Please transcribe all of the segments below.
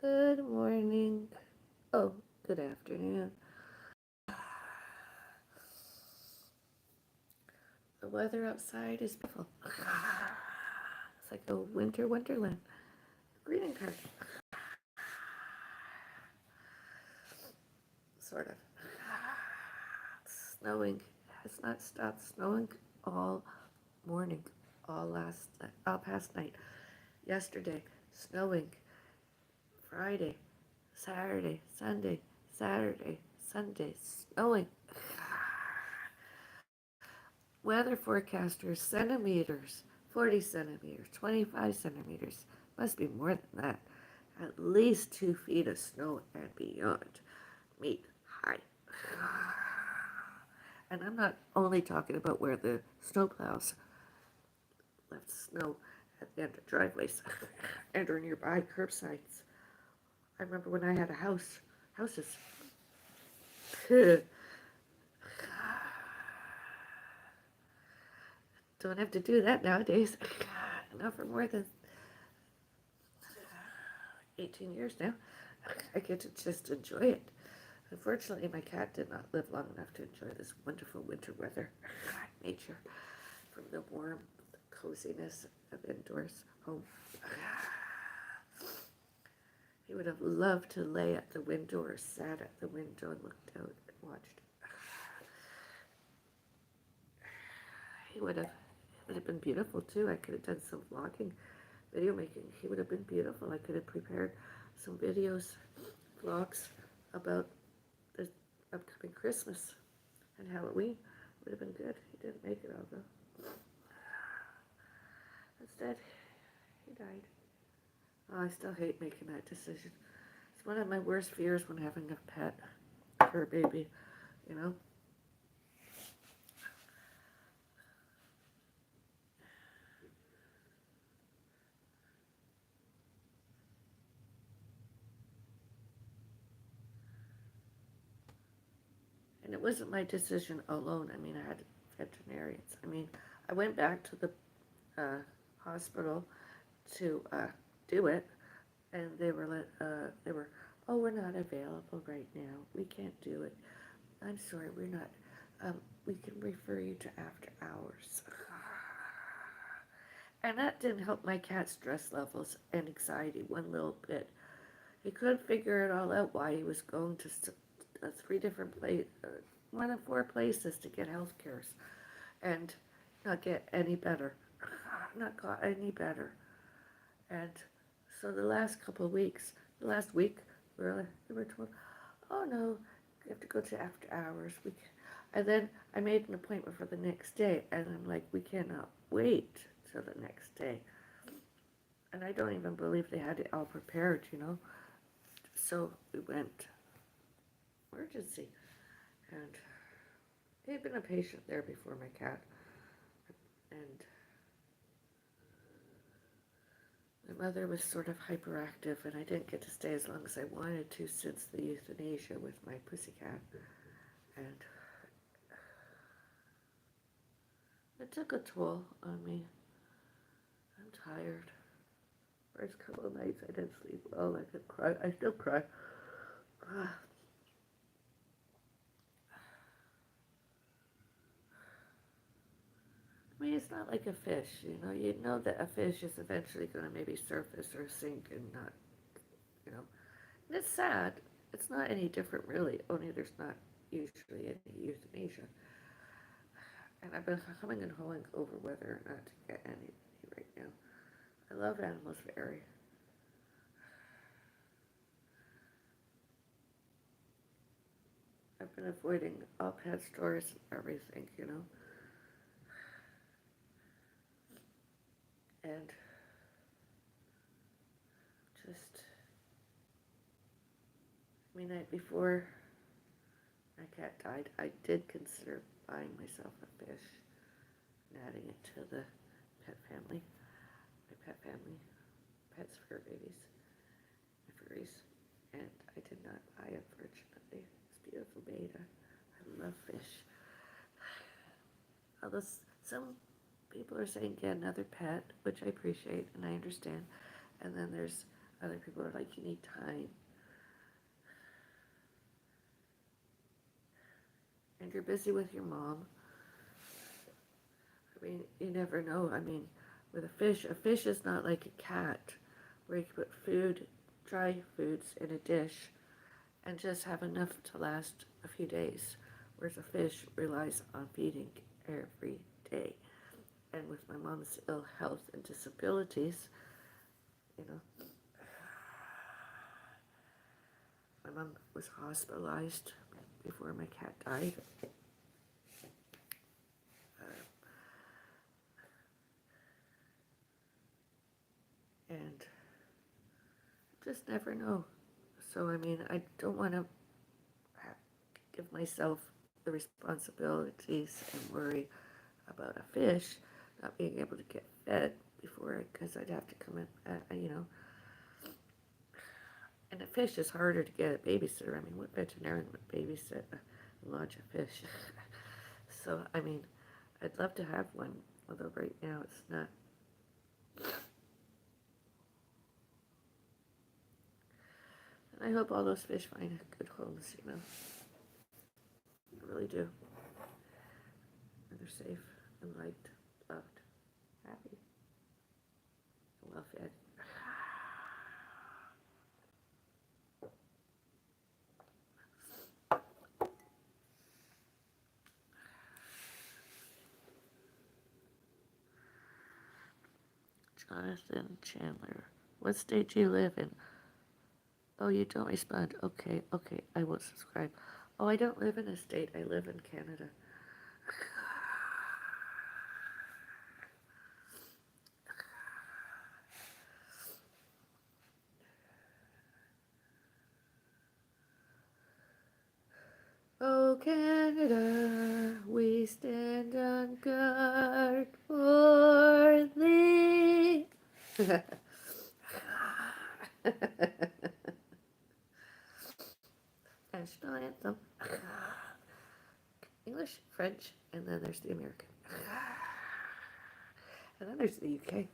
Good morning. Oh, good afternoon. The weather outside is beautiful. It's like a winter wonderland. Greeting card. Sort of. It's snowing. It has not stopped snowing all morning, all last night, all past night. Yesterday, snowing. Friday, Saturday, Sunday, Saturday, Sunday, snowing. Weather forecasters, centimeters, 40 centimeters, 25 centimeters. Must be more than that. At least 2 feet of snow and beyond. Meet high. And I'm not only talking about where the snowplows left snow at the end of driveways and or nearby curbsides. I remember when I had a houses. Don't have to do that nowadays. Not for more than 18 years now. I get to just enjoy it. Unfortunately, my cat did not live long enough to enjoy this wonderful winter weather, nature, from the warm coziness of indoors home. He would have loved to lay at the window or sat at the window and looked out and watched. He would have. It would have been beautiful too. I could have done some vlogging, video making. He would have been beautiful. I could have prepared some videos, vlogs about the upcoming Christmas and Halloween. Would have been good. He didn't make it all though. Instead, he died. Oh, I still hate making that decision. It's one of my worst fears when having a pet, fur baby, you know. And it wasn't my decision alone. I mean, I had veterinarians. I mean, I went back to the hospital to do it, and they were, oh, we're not available right now. We can't do it. I'm sorry, we're not. We can refer you to after hours. And that didn't help my cat's stress levels and anxiety one little bit. He couldn't figure it all out why he was going to three different places, one of four places to get health cares and not get any better. Not got any better. And so the last couple of weeks, the last week, we were told, oh no, you have to go to after hours. And then I made an appointment for the next day, and I'm like, we cannot wait till the next day. And I don't even believe they had it all prepared, you know. So we went emergency, and he had been a patient there before my cat, and my mother was sort of hyperactive, and I didn't get to stay as long as I wanted to since the euthanasia with my pussycat, and it took a toll on me. I'm tired. First couple of nights I didn't sleep well. I could cry. I still cry. I mean, it's not like a fish, you know. You know that a fish is eventually going to maybe surface or sink and not, you know. And it's sad. It's not any different, really. Only there's not usually any euthanasia. And I've been humming and hawing over whether or not to get any right now. I love animals very. I've been avoiding all pet stores and everything, you know. And just, I mean, before my cat died, I did consider buying myself a fish and adding it to the pet family, my pet family, pets fur babies, my furries, and I did not buy, unfortunately. It's beautiful beta. I love fish. Although some people are saying get another pet, which I appreciate and I understand, and then there's Other people are like, you need time. And you're busy with your mom. I mean, you never know. I mean, with a fish is not like a cat where you can put food, dry foods in a dish and just have enough to last a few days. Whereas a fish relies on feeding every day. And with my mom's ill health and disabilities, you know, my mom was hospitalized before my cat died. And just never know. So, I mean, I don't want to give myself the responsibilities and worry about a fish not being able to get fed before, because I'd have to come in, and a fish is harder to get a babysitter. I mean, what veterinarian would babysit a lodge of fish? So, I mean, I'd love to have one, although right now it's not. And I hope all those fish find good homes, you know. I really do. And they're safe and liked, loved, happy, and well fed. Jonathan Chandler. What state do you live in? Oh, you don't respond. Okay, okay, I will subscribe. Oh, I don't live in a state. I live in Canada. Oh, Canada, we stand on guard for thee. National anthem. English, French, and then there's the American. And then there's the UK.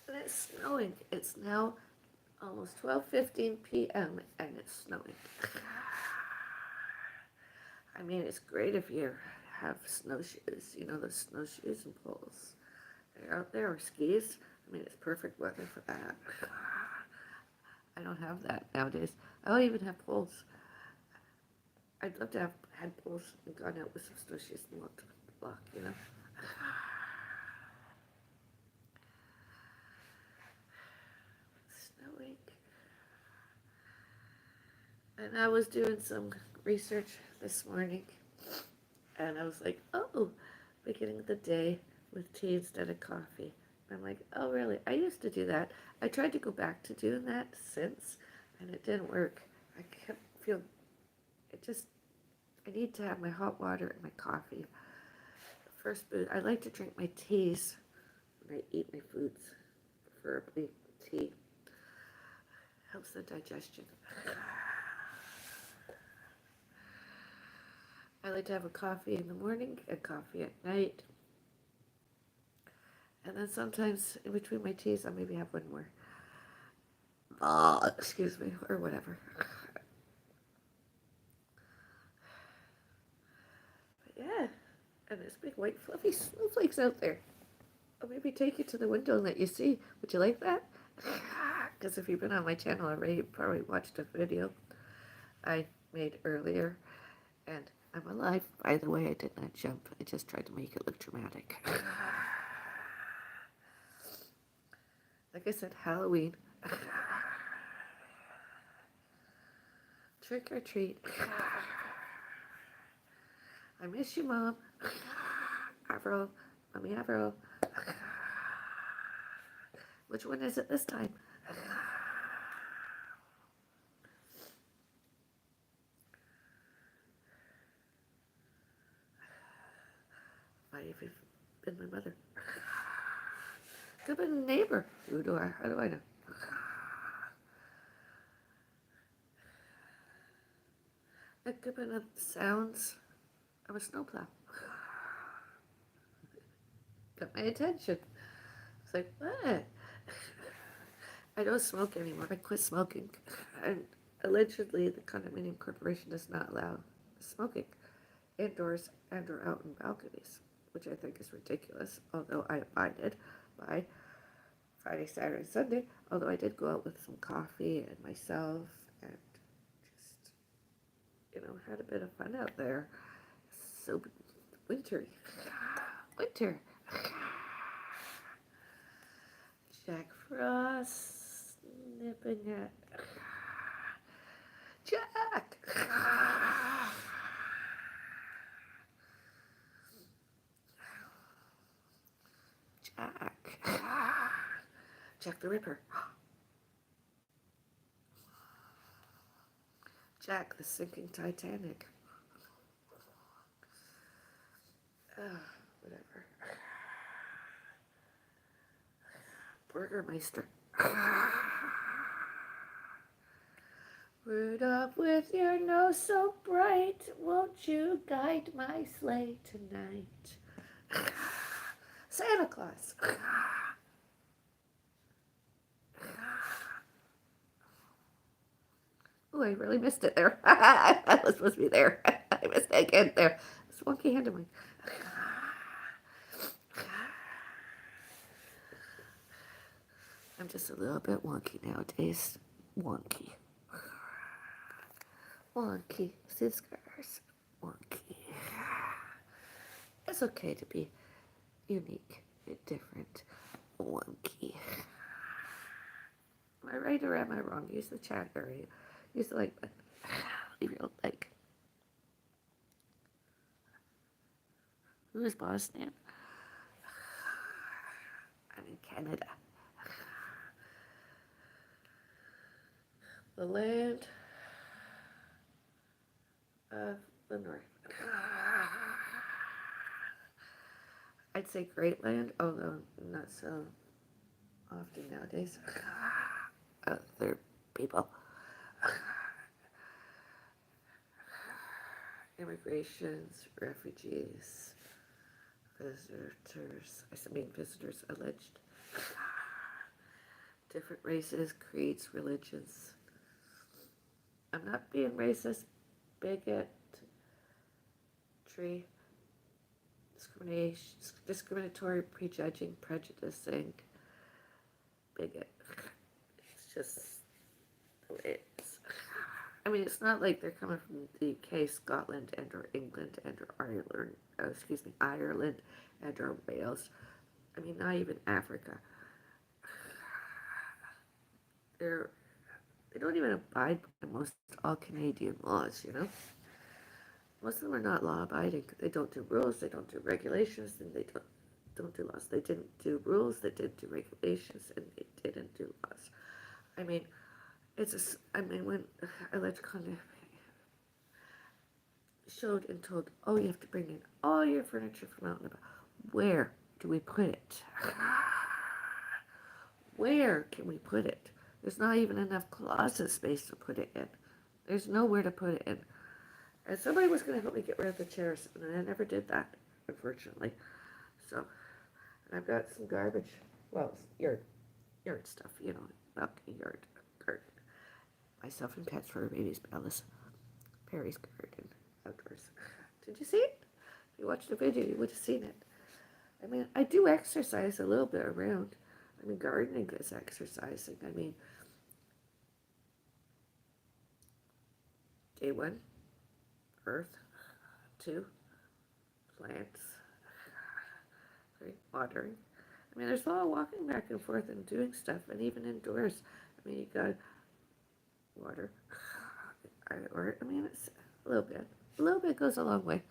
And it's snowing. It's now almost 12:15 p.m. and it's snowing. I mean, it's great if you have snowshoes, you know, the snowshoes and poles. They're out there, or skis. I mean, it's perfect weather for that. I don't have that nowadays. I don't even have poles. I'd love to have had poles and gone out with some snowshoes and walked the block, you know. Snowing. And I was doing some research this morning, and I was like, oh, beginning of the day with tea instead of coffee. And I'm like, oh, really? I used to do that. I tried to go back to doing that since, and it didn't work. I kept feeling, it just, I need to have my hot water and my coffee. First food, I like to drink my teas when I eat my foods, preferably tea. Helps the digestion. I like to have a coffee in the morning and coffee at night. And then sometimes in between my teas, I'll maybe have one more. Excuse me, or whatever. But yeah, and there's big white fluffy snowflakes out there. I'll maybe take you to the window and let you see. Would you like that? Because if you've been on my channel already, you probably watched a video I made earlier. And I'm alive. By the way, I did not jump. I just tried to make it look dramatic. Like I said, Halloween. Trick or treat. I miss you, Mom. Avril. Mommy Avril. Which one is it this time? Might have been my mother. Could have been a neighbor. How do I know? It could have been the sounds of a snowplow. Got my attention. It's like, what? I don't smoke anymore. I quit smoking. And allegedly, the condominium corporation does not allow smoking indoors and or out in balconies, which I think is ridiculous, although I abided by Friday, Saturday, Sunday, although I did go out with some coffee and myself and just, had a bit of fun out there. So wintry. Winter. Jack Frost nipping at Jack. Jack. Jack the Ripper. Jack the sinking Titanic. Whatever. Burgermeister. Rudolph, with your nose so bright, won't you guide my sleigh tonight? Santa Claus. Oh, I really missed it there. I was supposed to be there. I missed it again there. It's wonky hand of mine. I'm just a little bit wonky nowadays. Wonky. Wonky. See the scars? Wonky. It's okay to be unique and different. Wonky. Am I right or am I wrong? Use the chat area. Use the like button. Leave your like. Who is Boston? I'm in Canada. The land of the North. I'd say Great Land, although not so often nowadays. Other people. Immigrations, refugees, visitors alleged. Different races, creeds, religions. I'm not being racist, bigot, discriminatory, prejudging, prejudicing, bigot. It's just the way it is. I mean, it's not like they're coming from the UK, Scotland, and or England, and or Ireland, and or Wales. I mean, not even Africa. They don't even abide by most all Canadian laws, Most of them are not law-abiding. They don't do rules, they don't do regulations, and they don't do laws. They didn't do rules, they didn't do regulations, and they didn't do laws. I mean, when Electricon showed and told, oh, you have to bring in all your furniture from out and about. Where do we put it? Where can we put it? There's not even enough closet space to put it in. There's nowhere to put it in. And somebody was going to help me get rid of the chairs, and I never did that, unfortunately. So, and I've got some garbage, well, yard stuff, balcony yard, garden. Myself and pets for our baby's Bellis. Perry's garden, outdoors. Did you see it? If you watched the video, you would have seen it. I mean, I do exercise a little bit around. I mean, gardening is exercising. I mean, day 1, earth. 2, plants. 3, watering. I mean, there's a lot of walking back and forth and doing stuff, and even indoors. I mean, you got water. It's a little bit. A little bit goes a long way.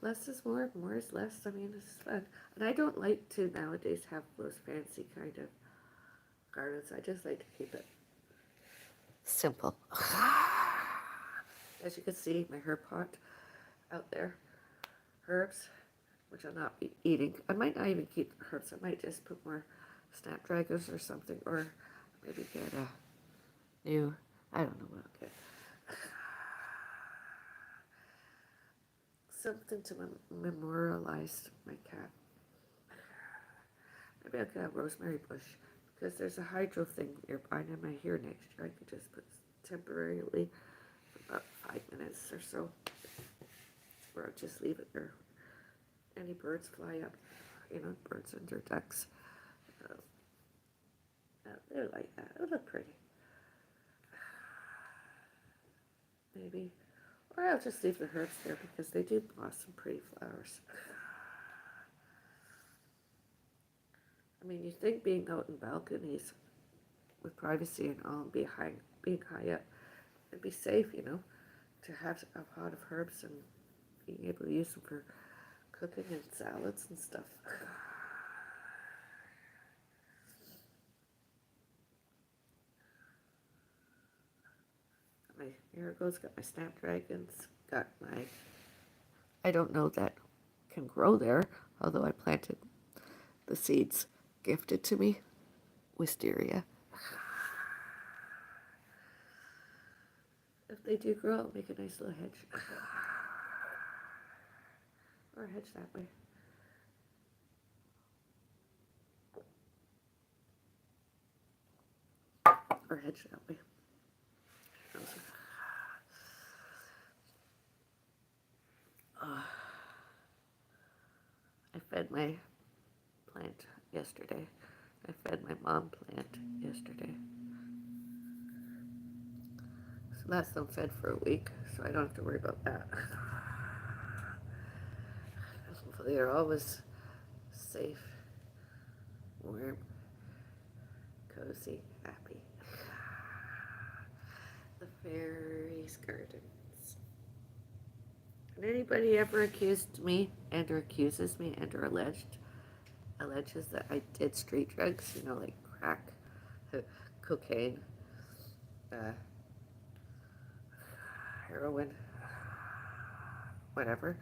Less is more, more is less. I mean, it's fun. And I don't like to nowadays have those fancy kind of gardens. I just like to keep it simple. As you can see, my herb pot out there. Herbs, which I'll not be eating. I might not even keep the herbs. I might just put more snapdragons or something, or maybe get a new, I don't know what I'll get. Something to memorialize my cat. Maybe I'll get a rosemary bush because there's a hydro thing nearby and I might hear next year. I could just put temporarily for about 5 minutes or so, or I'll just leave it there. Any birds fly up, birds and their ducks. Uh, they're like that. It'll look pretty. Maybe. Or I'll just leave the herbs there because they do blossom pretty flowers. I mean, you think being out in balconies with privacy and all, being high up, it'd be safe, to have a pot of herbs and being able to use them for cooking and salads and stuff. My marigolds, got my snapdragons, got my, I don't know that can grow there, although I planted the seeds gifted to me, wisteria. If they do grow, I'll make a nice little hedge. Or a hedge that way. Or hedge that way. I fed my plant yesterday. I fed my mom plant yesterday. So that's them fed for a week, so I don't have to worry about that. Hopefully they're always safe, warm, cozy, happy. The fairies' gardens. And anybody ever accused me and or accuses me and or alleges that I did street drugs, like crack, cocaine, heroin, whatever.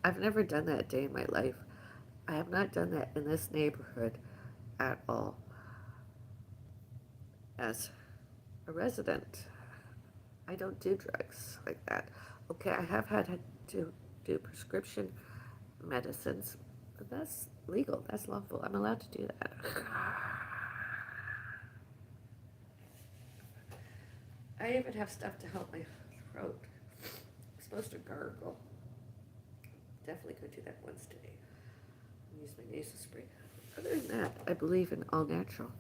I've never done that a day in my life. I have not done that in this neighborhood at all. As a resident, I don't do drugs like that. Okay, I have had to do prescription medicines, but that's legal, that's lawful. I'm allowed to do that. I even have stuff to help my throat. I'm supposed to gargle. Definitely could do that once today. Use my nasal spray. Other than that, I believe in all natural.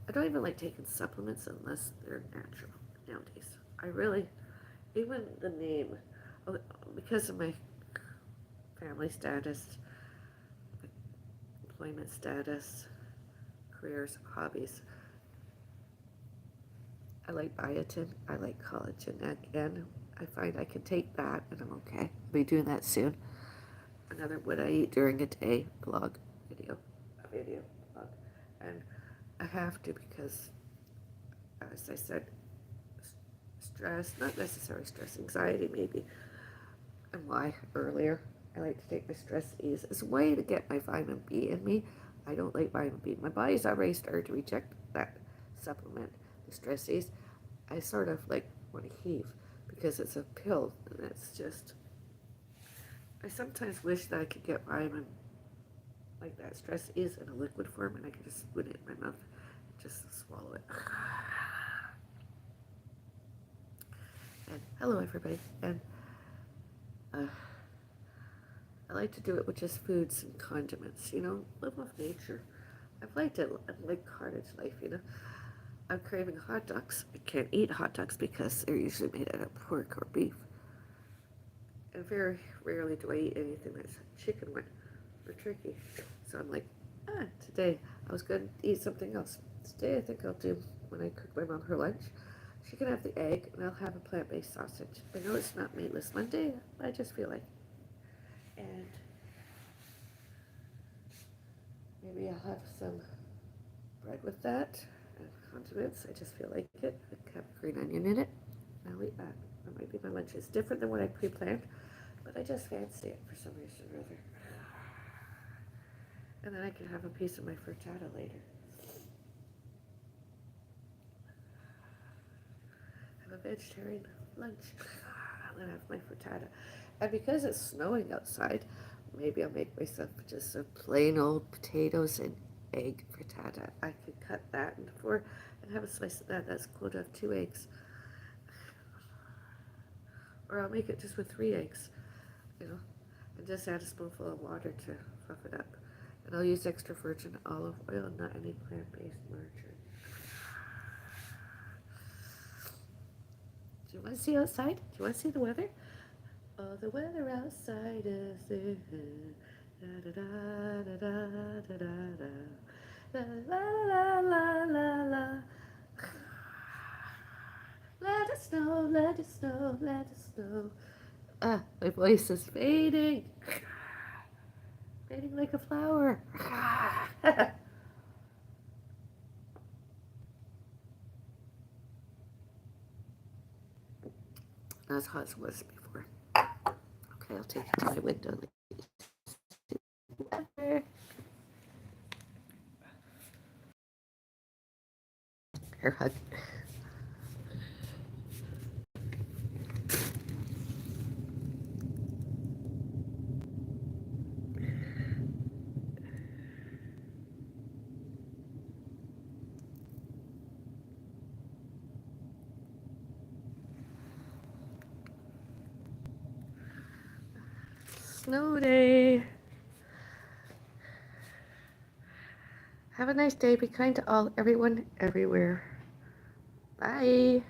I don't even like taking supplements unless they're natural nowadays. I really, even the name, because of my family status, employment status, careers, hobbies, I like biotin, I like collagen. Again, I find I can take that and I'm okay. I'll be doing that soon. Another what I eat during a day blog video, blog. And I have to because, as I said, stress, not necessarily stress, anxiety maybe, and why earlier I like to take my stress ease. It's a way to get my vitamin B in me. I don't like vitamin B. My body's already started to reject that supplement, the stress ease. I sort of like want to heave because it's a pill and it's just, I sometimes wish that I could get vitamin like that stress ease in a liquid form and I could just put it in my mouth and just swallow it. And hello everybody. And I like to do it with just foods and condiments, live with nature. I've liked it, I like cottage life, I'm craving hot dogs. I can't eat hot dogs because they're usually made out of pork or beef. And very rarely do I eat anything that's chicken or turkey. So I'm like, today I was going to eat something else. Today I think I'll do, when I cook my mom her lunch, she can have the egg and I'll have a plant-based sausage. I know it's not meatless Monday, but I just feel like, and maybe I'll have some bread with that and condiments. I just feel like it. I have green onion in it. I'll eat that. That might be my lunch. It's different than what I pre-planned, but I just fancy it for some reason or other. And then I can have a piece of my frittata later. vegetarian lunch. I'm gonna have my frittata. And because it's snowing outside, maybe I'll make myself just some plain old potatoes and egg frittata. I could cut that into four and have a slice of that. That's cool to have 2 eggs. Or I'll make it just with 3 eggs, you know, and just add a spoonful of water to fluff it up. And I'll use extra virgin olive oil, not any plant-based margarine. Do you want to see outside? Do you want to see the weather? Oh, the weather outside is there. Da da da da da da da da. La la la la la. Let it snow, let it snow, let it snow. Ah, my voice is fading. Fading like a flower. Not as hot as it was before. Okay, I'll take it to my window. Air hug. Snow day. Have a nice day. Be kind to all, everyone, everywhere. Bye.